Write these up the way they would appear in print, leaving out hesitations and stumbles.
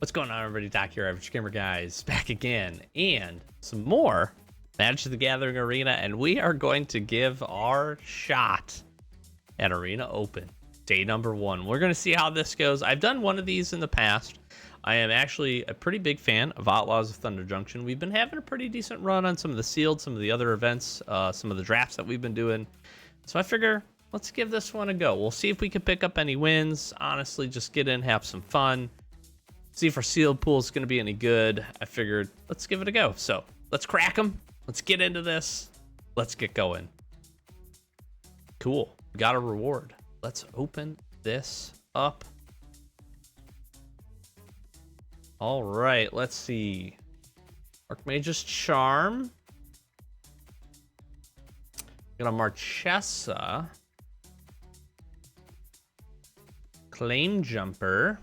What's going on, everybody? Doc here, Average Gamer Guys, back again, and some more Magic the Gathering Arena, and we are going to give our shot at Arena Open, day number 1. We're going to see how this goes. I've done one of these in the past. I am actually a pretty big fan of Outlaws of Thunder Junction. We've been having a pretty decent run on some of the sealed, some of the other events, some of the drafts that we've been doing. So I figure, let's give this one a go. We'll see if we can pick up any wins. Honestly, just get in, have some fun. See if our sealed pool is going to be any good. I figured, let's give it a go. So let's crack them. Let's get into this. Let's get going. Cool. We got a reward. Let's open this up. All right. Let's see. Archmage's Charm. Got a Marchesa. Claim Jumper.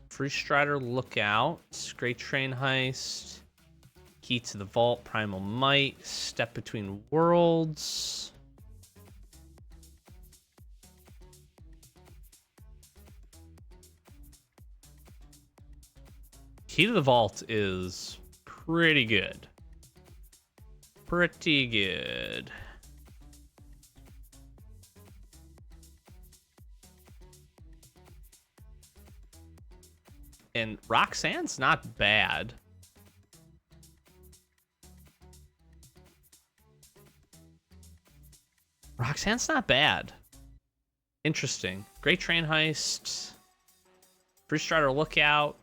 Free Strider Lookout, Great Train Heist, Key to the Vault, Primal Might, Step Between Worlds. Key to the Vault is pretty good. Pretty good. And Roxanne's not bad. Roxanne's not bad. Interesting. Great Train Heist. Free Strider Lookout.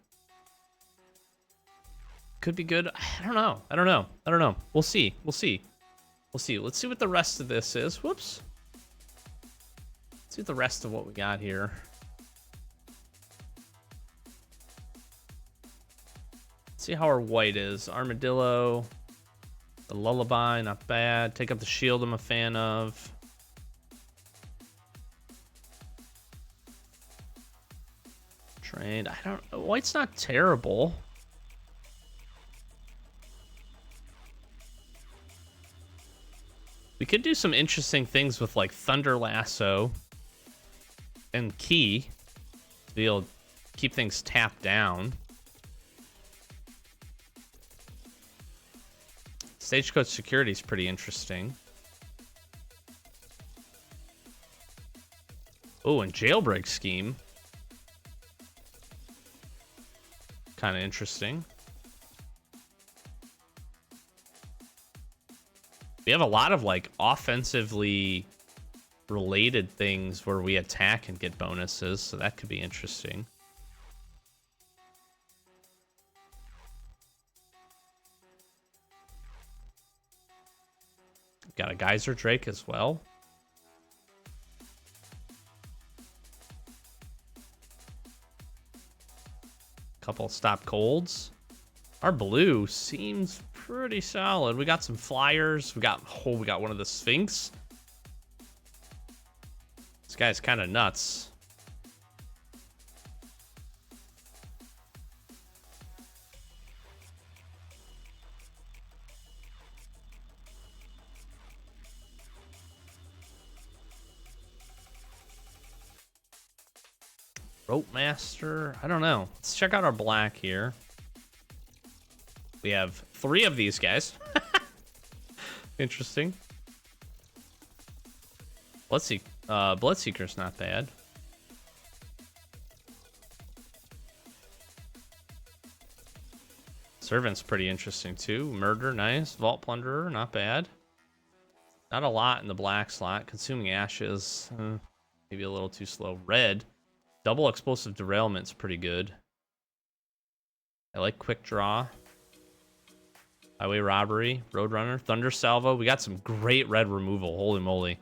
Could be good. I don't know. We'll see. Let's see what the rest of this is. Whoops. Let's see what the rest of what we got here. See how our white is. Armadillo, the Lullaby, not bad. Take up the Shield, I'm a fan of. Trained, I don't know. White's not terrible. We could do some interesting things with like Thunder Lasso and Key to be able to keep things tapped down. Stagecoach Security is pretty interesting. Oh, and Jailbreak Scheme. Kind of interesting. We have a lot of like offensively related things where we attack and get bonuses, so that could be interesting. Got a Geyser Drake as well. Couple Stop Colds. Our blue seems pretty solid. We got some flyers. We got one of the Sphinx. This guy's kind of nuts. Rope Master, I don't know. Let's check out our black here. We have 3 of these guys. Interesting. Bloodseeker's not bad. Servant's pretty interesting too. Murder, nice. Vault Plunderer, not bad. Not a lot in the black slot. Consuming Ashes, maybe a little too slow. Red. Double Explosive Derailment's pretty good. I like Quick Draw. Highway Robbery, Roadrunner, Thunder Salvo. We got some great red removal. Holy moly.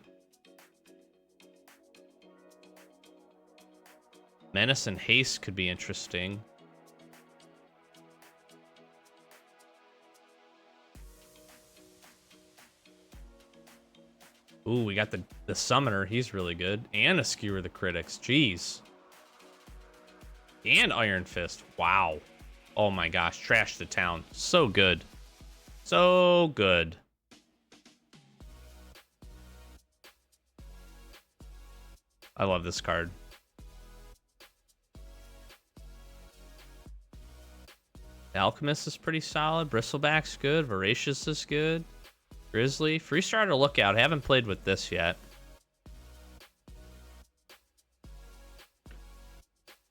Menace and Haste could be interesting. Ooh, we got the Summoner. He's really good. And a Skewer the Critics. Jeez. And Iron Fist. Wow. Oh my gosh. Trash the town. So good. So good. I love this card. Alchemist is pretty solid. Bristleback's good. Voracious is good. Grizzly. Free Starter Lookout. Haven't played with this yet.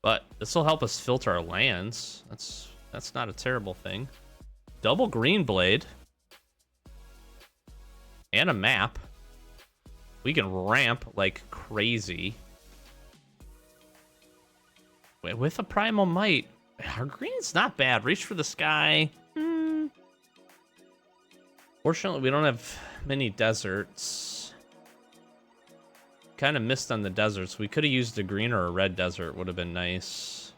But this will help us filter our lands. That's not a terrible thing. Double Green Blade. And a map. We can ramp like crazy. With a Primal Might. Our green's not bad. Reach for the Sky. Fortunately, we don't have many deserts. Kind of missed on the deserts. We could have used a green or a red desert. Would have been nice.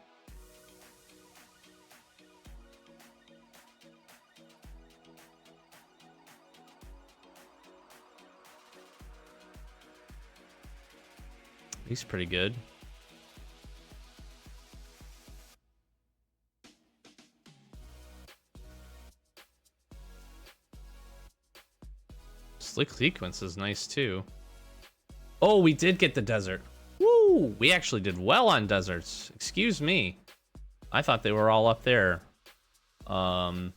He's pretty good. Slick Sequence is nice too. Oh, we did get the desert. Woo! We actually did well on deserts. Excuse me. I thought they were all up there. Wow.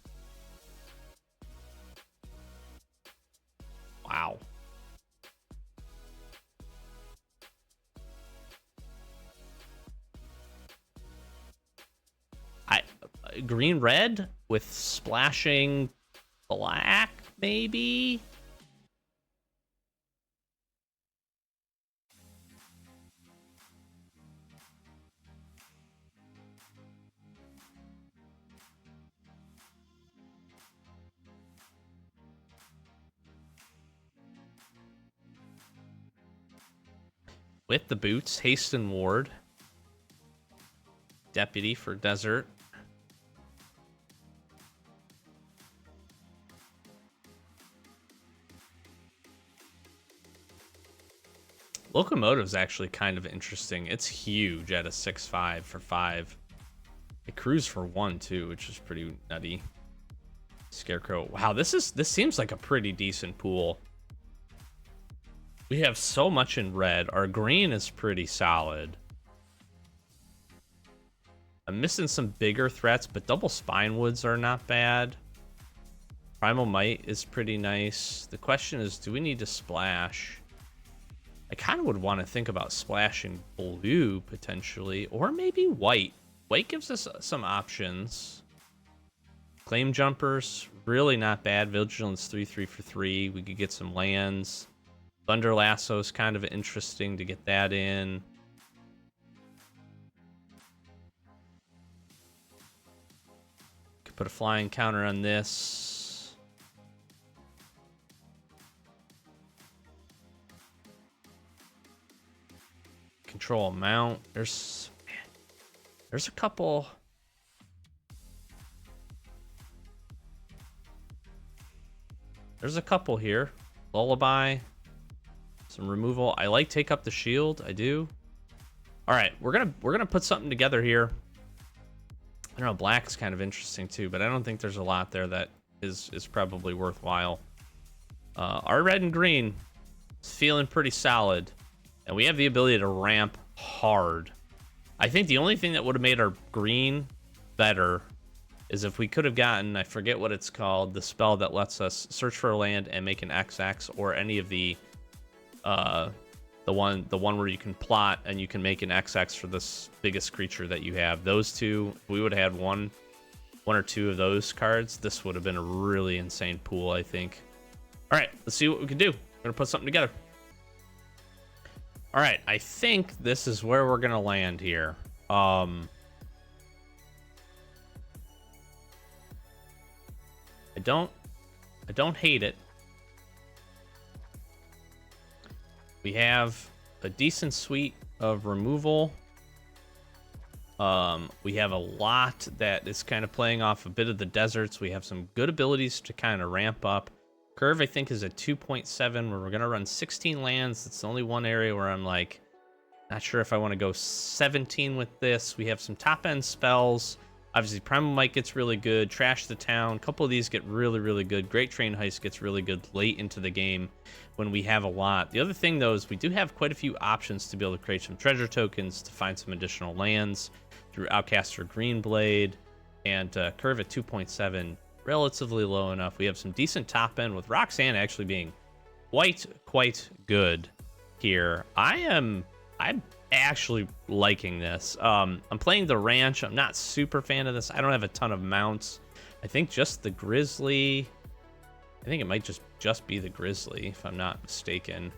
Green red with splashing black, maybe? With the boots, haste and ward. Deputy for desert. Locomotive's actually kind of interesting. It's huge at a 6/5 for 5. It crews for 1 too, which is pretty nutty. Scarecrow. Wow, this seems like a pretty decent pool. We have so much in red. Our green is pretty solid. I'm missing some bigger threats, but double Spinewoods are not bad. Primal Might is pretty nice. The question is, do we need to splash? I kind of would want to think about splashing blue, potentially, or maybe white. White gives us some options. Claim Jumpers, really not bad. Vigilance 3/3 for 3. We could get some lands. Thunder Lasso is kind of interesting to get that in. Could put a flying counter on this. Control amount. There's a couple. There's a couple here. Lullaby. Some removal. I like Take Up the Shield. I do. All right, we're gonna put something together here. I don't know. Black is kind of interesting too, but I don't think there's a lot there that is probably worthwhile. Our red and green is feeling pretty solid. And we have the ability to ramp hard. I think the only thing that would have made our green better is if we could have gotten, I forget what it's called, the spell that lets us search for a land and make an XX, or any of the one where you can plot and you can make an XX for this biggest creature that you have. Those two, if we would have had one or two of those cards, this would have been a really insane pool, I think. All right, let's see what we can do. We're gonna put something together. All right, I think this is where we're gonna land here. I don't hate it. We have a decent suite of removal. We have a lot that is kind of playing off a bit of the deserts. We have some good abilities to kind of ramp up. Curve, I think, is a 2.7, where we're going to run 16 lands. It's the only one area where I'm like, not sure if I want to go 17 with this. We have some top-end spells. Obviously, Primal Might gets really good. Trash the Town. A couple of these get really, really good. Great Train Heist gets really good late into the game when we have a lot. The other thing, though, is we do have quite a few options to be able to create some treasure tokens to find some additional lands through Outcast or Greenblade. And Curve at 2.7, relatively low enough. We have some decent top end with Roxanne actually being quite good here. I'm actually liking this. I'm playing the Ranch. I'm not super fan of this. I don't have a ton of mounts. I think just the Grizzly. I think it might just be the Grizzly, if I'm not mistaken.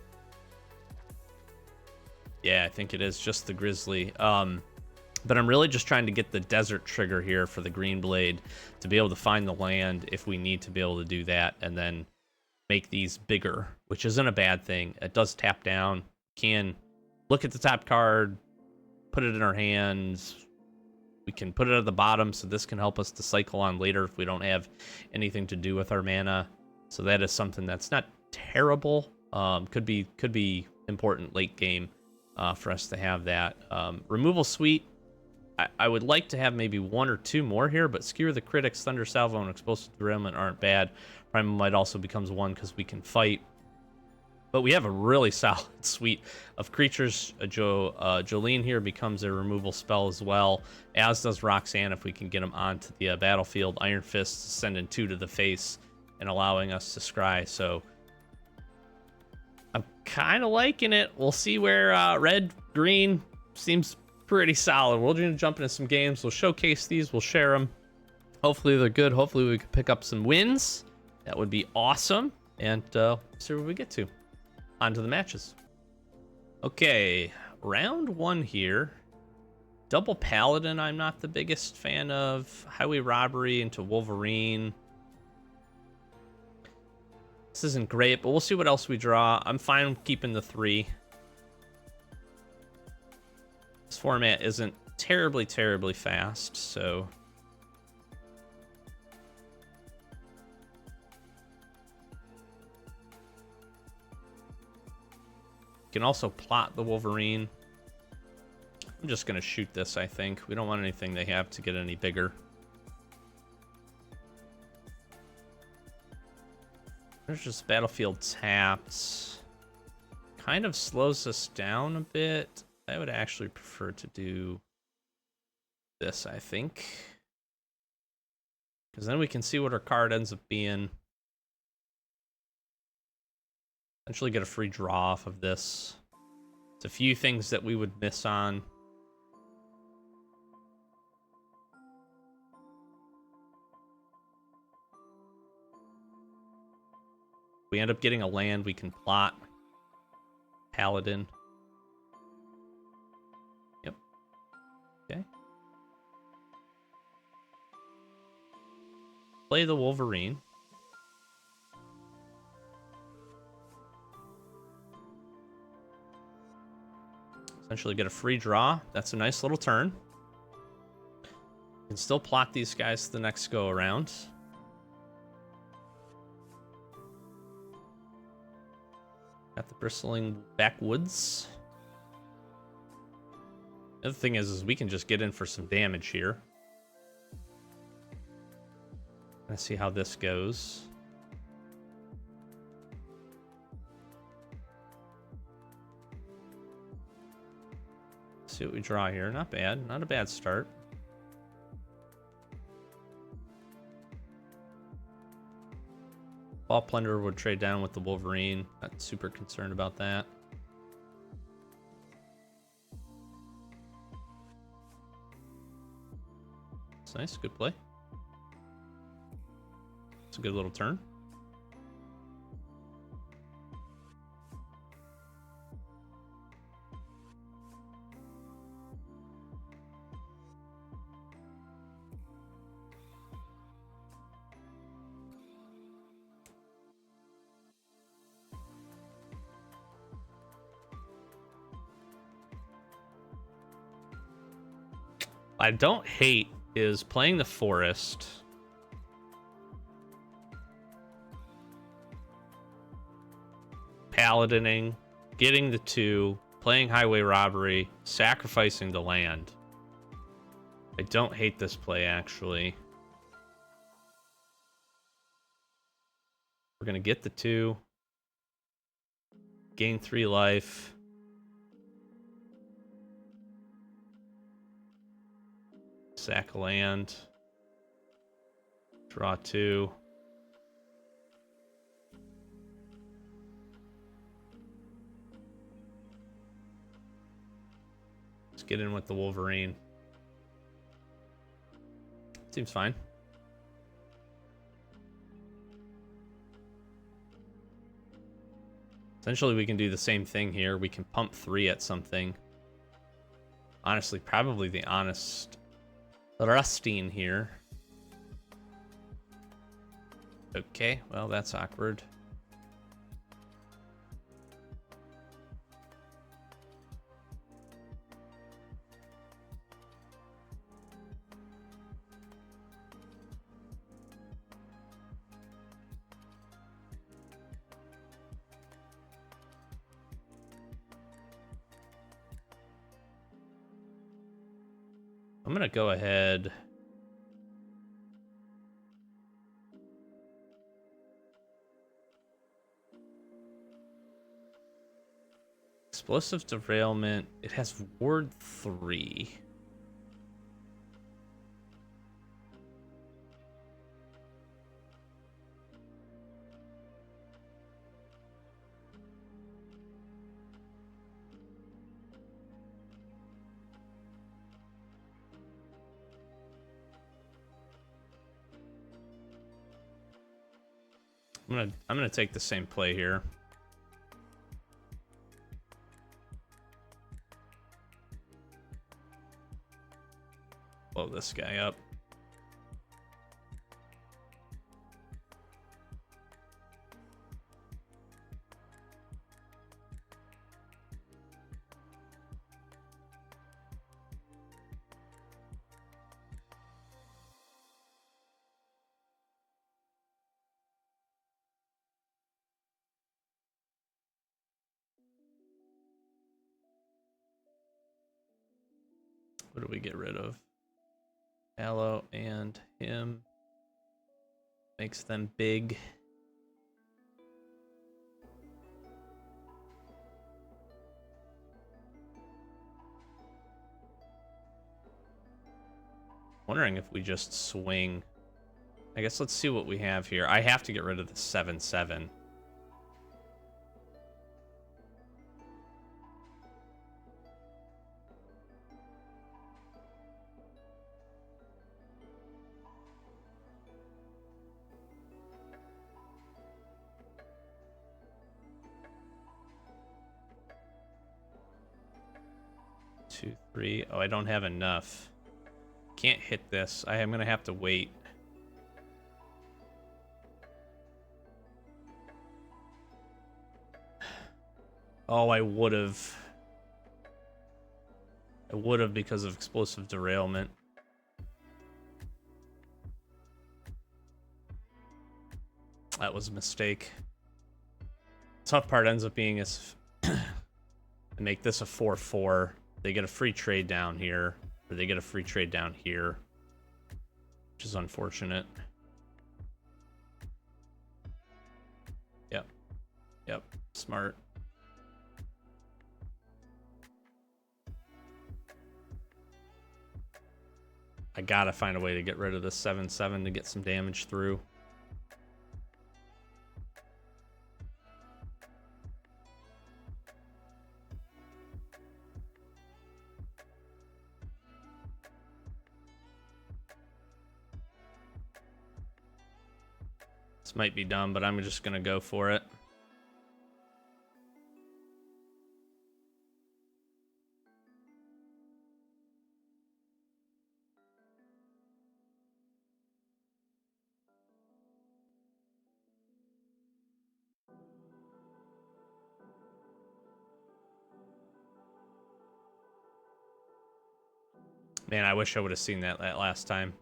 Yeah, I think it is just the Grizzly. But I'm really just trying to get the Desert trigger here for the Greenblade to be able to find the land if we need to be able to do that, and then make these bigger, which isn't a bad thing. It does tap down. Can look at the top card, put it in our hands. We can put it at the bottom, so this can help us to cycle on later if we don't have anything to do with our mana. So that is something that's not terrible. Could be important late game for us to have that. Removal Suite. I would like to have maybe one or two more here, but Skewer the Critics, Thunder Salvo, and Explosive Derailment aren't bad. Primal Might also becomes one because we can fight. But we have a really solid suite of creatures. Jolene here becomes a removal spell as well, as does Roxanne if we can get them onto the battlefield. Iron Fist sending 2 to the face and allowing us to scry. So I'm kind of liking it. We'll see where red, green seems pretty solid. We're going to jump into some games. We'll showcase these. We'll share them. Hopefully they're good. Hopefully we can pick up some wins. That would be awesome. And see where we get to. On to the matches. Okay, round 1 here. Double Paladin I'm not the biggest fan of. Highway Robbery into Wolverine. This isn't great, but we'll see what else we draw. I'm fine keeping the 3. This format isn't terribly fast, so... You can also plot the Wolverine. I'm just going to shoot this, I think. We don't want anything they have to get any bigger. There's just battlefield taps. Kind of slows us down a bit. I would actually prefer to do this, I think. Because then we can see what our card ends up being. Essentially get a free draw off of this. It's a few things that we would miss on. We end up getting a land, we can plot Paladin. Yep. Okay. Play the Wolverine. Essentially get a free draw. That's a nice little turn. Can still plot these guys the next go around. Got the bristling backwoods. The other thing is we can just get in for some damage here. Let's see how this goes. See what we draw here. Not bad. Not a bad start. Ball Plunder would trade down with the Wolverine. Not super concerned about that. It's nice. Good play. It's a good little turn. I don't hate is playing the forest. Paladining, getting the 2, playing highway robbery, sacrificing the land. I don't hate this play, actually. We're going to get the 2. Gain 3 life. Sack land. Draw 2. Let's get in with the Wolverine. Seems fine. Essentially, we can do the same thing here. We can pump 3 at something. Honestly, probably the honest Rustine here. Okay, well, that's awkward. I'm gonna go ahead. Explosive derailment. It has ward 3. I'm gonna take the same play here. Blow this guy up. What do we get rid of? Aloe and him. Makes them big. Wondering if we just swing. I guess let's see what we have here. I have to get rid of the 7/7. Two, 3. Oh, I don't have enough. Can't hit this. I am gonna have to wait. Oh, I would have because of explosive derailment. That was a mistake. Tough part ends up being is to make this a 4/4. They get a free trade down here, or they get a free trade down here, which is unfortunate. Yep. Yep. Smart. I gotta find a way to get rid of this 7/7 to get some damage through. This might be dumb, but I'm just gonna go for it. Man, I wish I would have seen that last time.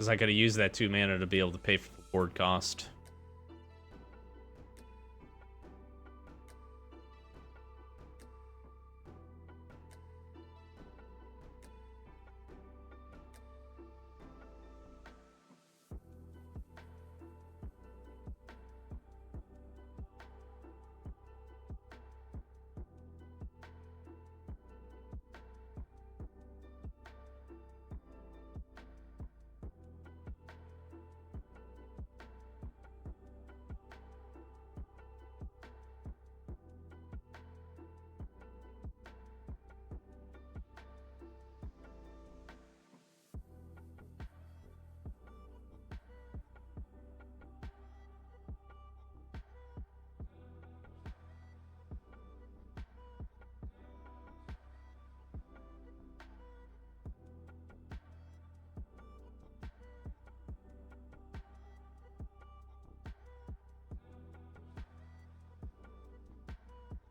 Because I gotta use that 2 mana to be able to pay for the board cost.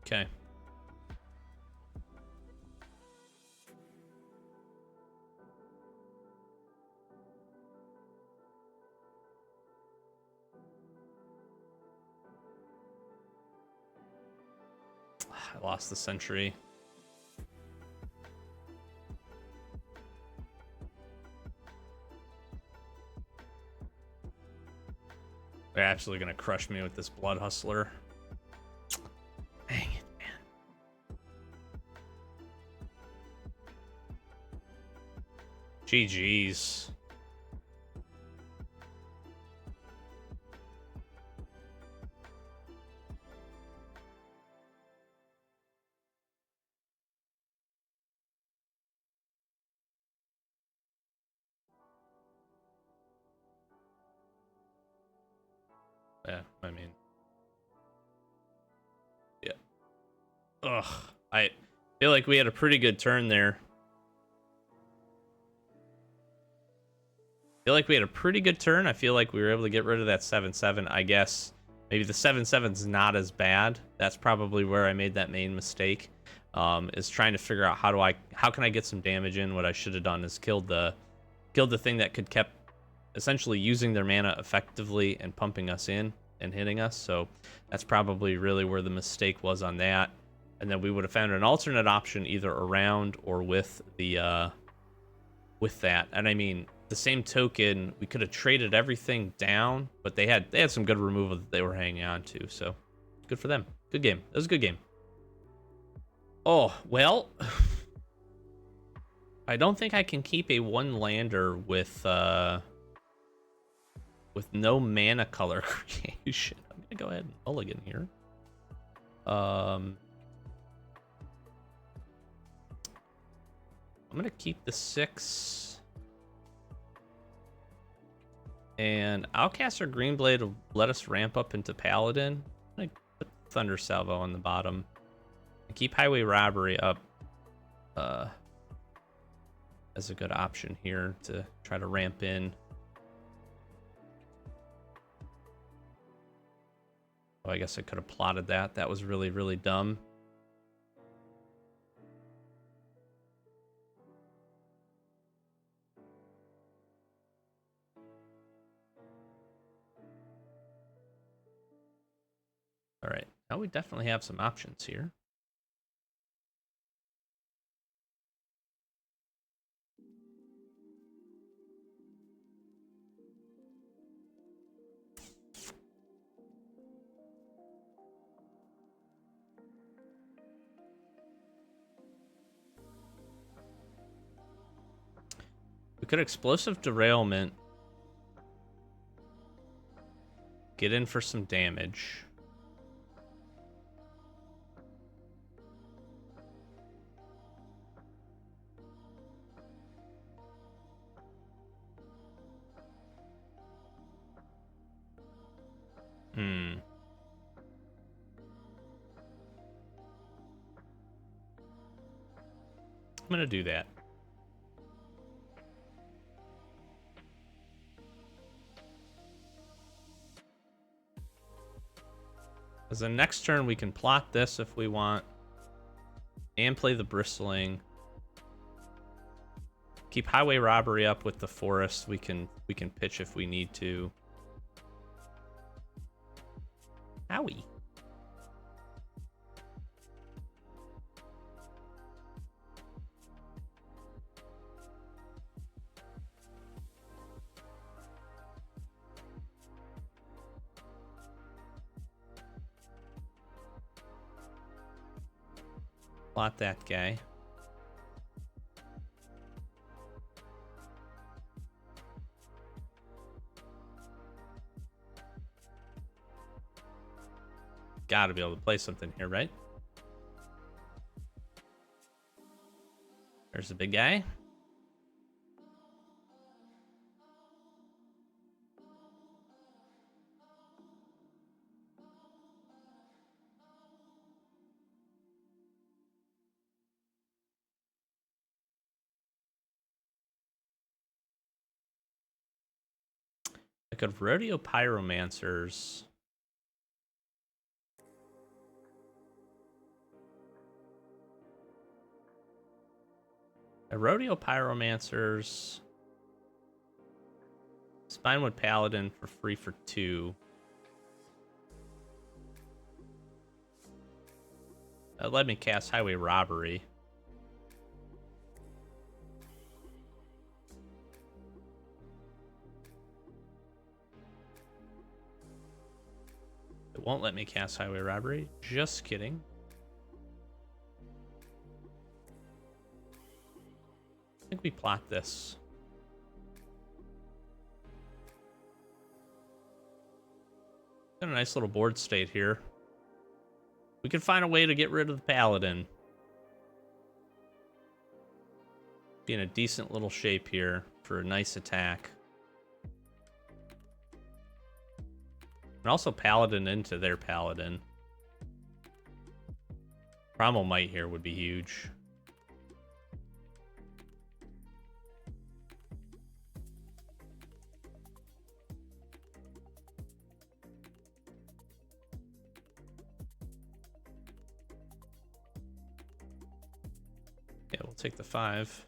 Okay. I lost the sentry. They're actually gonna crush me with this Blood Hustler. Dang it, man. GG's. Yeah, I mean, yeah. Ugh, I feel like we had a pretty good turn there. I feel like we had a pretty good turn. I feel like we were able to get rid of that 7/7. I guess maybe the 7/7's not as bad. That's probably where I made that main mistake. Is trying to figure out how can I get some damage in. What I should have done is killed the thing that could kept essentially using their mana effectively and pumping us in and hitting us. So that's probably really where the mistake was on that. And then we would have found an alternate option either around or with the with that. And I mean, the same token, we could have traded everything down, but they had some good removal that they were hanging on to. So good for them. Good game. That was a good game. Oh, well, I don't think I can keep a 1-lander with no mana color creation. I'm gonna go ahead and mulligan here. I'm gonna keep the 6. And Outcaster Greenblade will let us ramp up into Paladin. I'm gonna put Thunder Salvo on the bottom. And keep Highway Robbery up as a good option here to try to ramp in. Oh, I guess I could have plotted that. That was really, really dumb. All right, now we definitely have some options here. We could Explosive Derailment. Get in for some damage. I'm gonna do that. As the next turn, we can plot this if we want, and play the Bristling. Keep highway robbery up with the forest. We can pitch if we need to. Howie. Plot that guy. Gotta be able to play something here, right? There's the big guy. I could rodeo pyromancers. A rodeo pyromancers. Spinewood paladin for free for 2. Let me cast highway robbery. It won't let me cast highway robbery. Just kidding. I think we plot this. Got a nice little board state here. We could find a way to get rid of the paladin. Be in a decent little shape here for a nice attack. And also paladin into their paladin. Primal Might here would be huge. Yeah, we'll take the 5.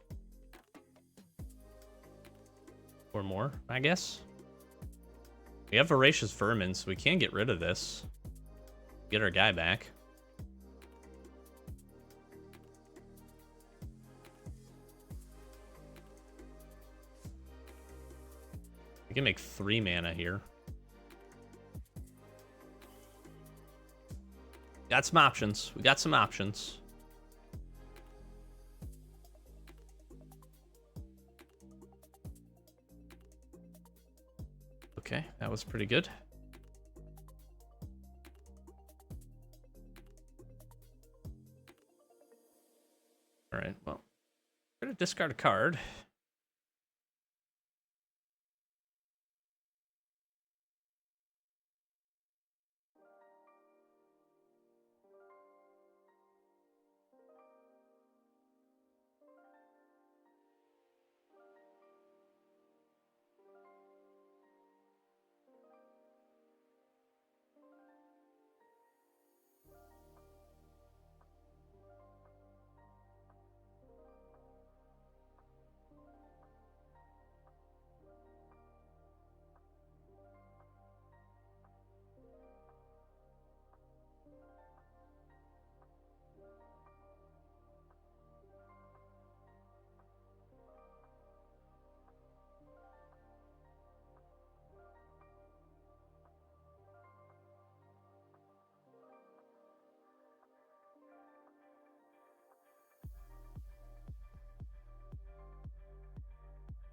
Or more, I guess. We have Voracious Vermin, so we can get rid of this. Get our guy back. We can make 3 mana here. Got some options. We got some options. Okay, that was pretty good. All right, well, I'm gonna discard a card.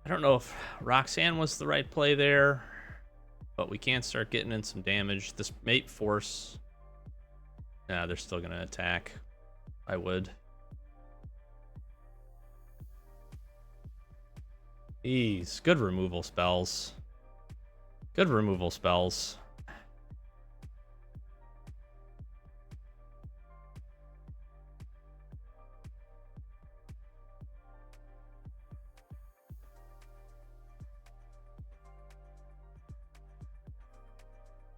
I don't know if Roxanne was the right play there, but we can start getting in some damage. This Mate Force, nah, they're still gonna attack. I would. These good removal spells. Good removal spells.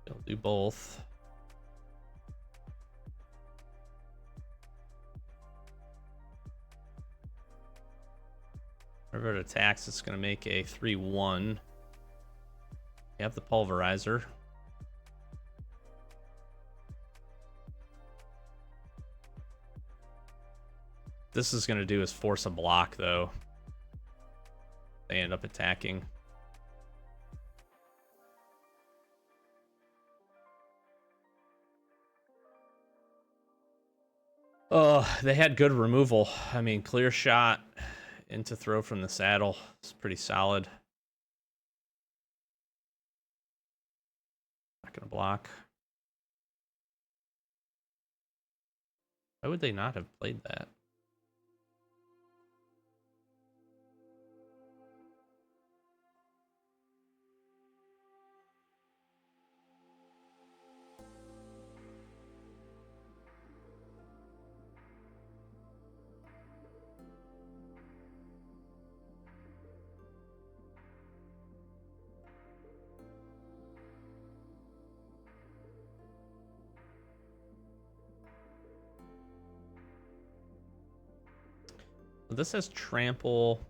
They'll do both. Whenever it attacks, it's going to make a 3/1. We have the Pulverizer. This is going to do is force a block, though. They end up attacking. Oh, they had good removal. I mean, clear shot into throw from the saddle. It's pretty solid. Not going to block. Why would they not have played that? This has trample.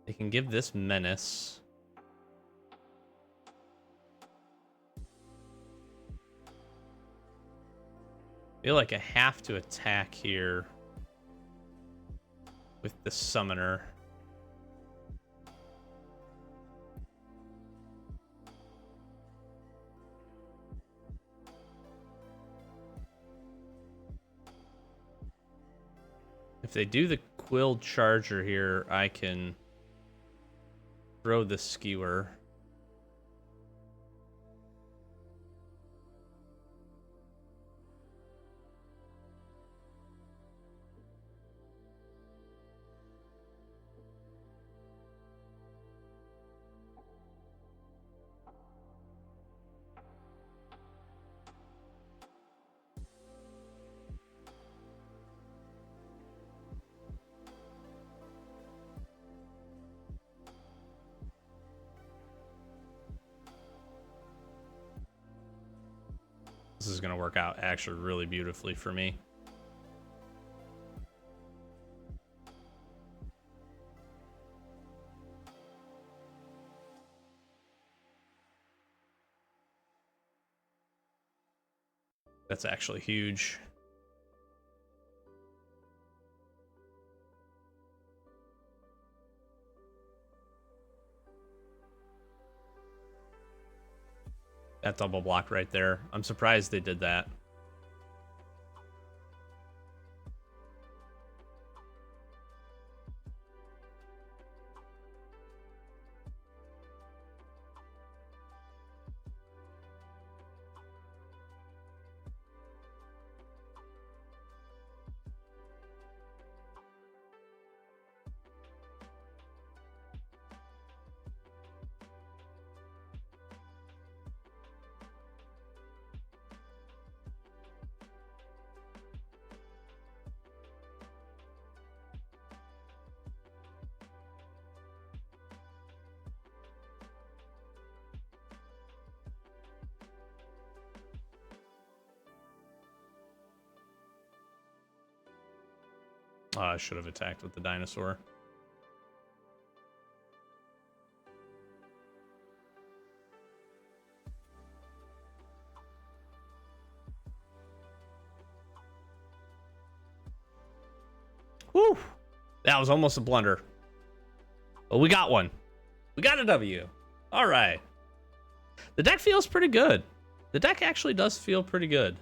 They can give this menace. I feel like I have to attack here with the summoner. If they do the Quilled Charger here, I can throw the Skewer. This is going to work out actually really beautifully for me. That's actually huge. That double block right there. I'm surprised they did that. I should have attacked with the dinosaur. Whew! That was almost a blunder. But we got one. We got a W. All right. The deck feels pretty good. The deck actually does feel pretty good.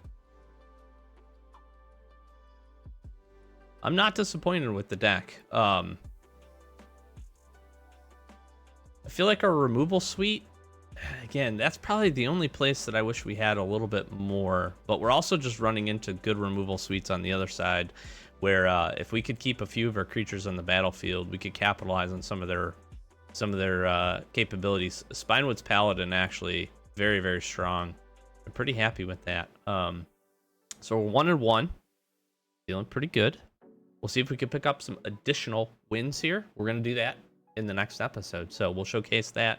I'm not disappointed with the deck. I feel like our removal suite, again, that's probably the only place that I wish we had a little bit more. But we're also just running into good removal suites on the other side, where if we could keep a few of our creatures on the battlefield, we could capitalize on some of their capabilities. Spinewood's Paladin actually very, very strong. I'm pretty happy with that. So we're 1-1. feeling pretty good. We'll see if we can pick up some additional wins here. We're going to do that in the next episode. So we'll showcase that.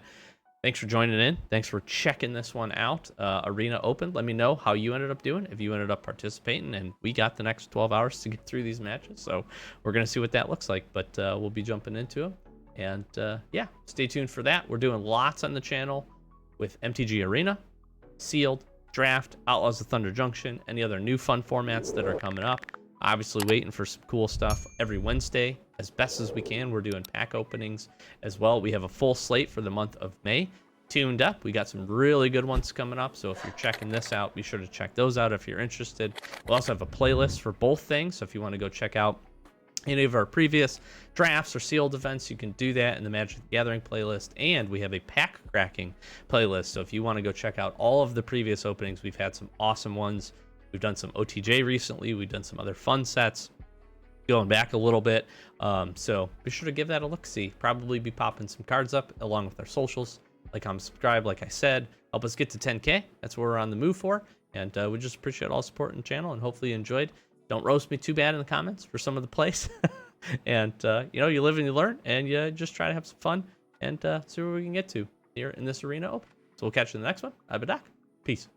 Thanks for joining in. Thanks for checking this one out. Arena Open. Let me know how you ended up doing, if you ended up participating. And we got the next 12 hours to get through these matches. So we're going to see what that looks like. But we'll be jumping into them. And yeah, stay tuned for that. We're doing lots on the channel with MTG Arena, Sealed, Draft, Outlaws of Thunder Junction, any other new fun formats that are coming up. Obviously waiting for some cool stuff every Wednesday as best as we can. We're doing pack openings as well. We have a full slate for the month of May tuned up. We got some really good ones coming up. So if you're checking this out, be sure to check those out if you're interested. We'll also have a playlist for both things. So if you want to go check out any of our previous drafts or sealed events, you can do that in the Magic the Gathering playlist. And we have a pack cracking playlist. So if you want to go check out all of the previous openings, we've had some awesome ones. We've done some OTJ recently. We've done some other fun sets going back a little bit. So be sure to give that a look-see. Probably be popping some cards up along with our socials. Like, comment, subscribe, like I said. Help us get to 10K. That's what we're on the move for. And we just appreciate all support in the channel, and hopefully you enjoyed. Don't roast me too bad in the comments for some of the plays. And, you know, you live and you learn, and you just try to have some fun and see where we can get to here in this Arena Open. So we'll catch you in the next one. I've been Doc. Peace.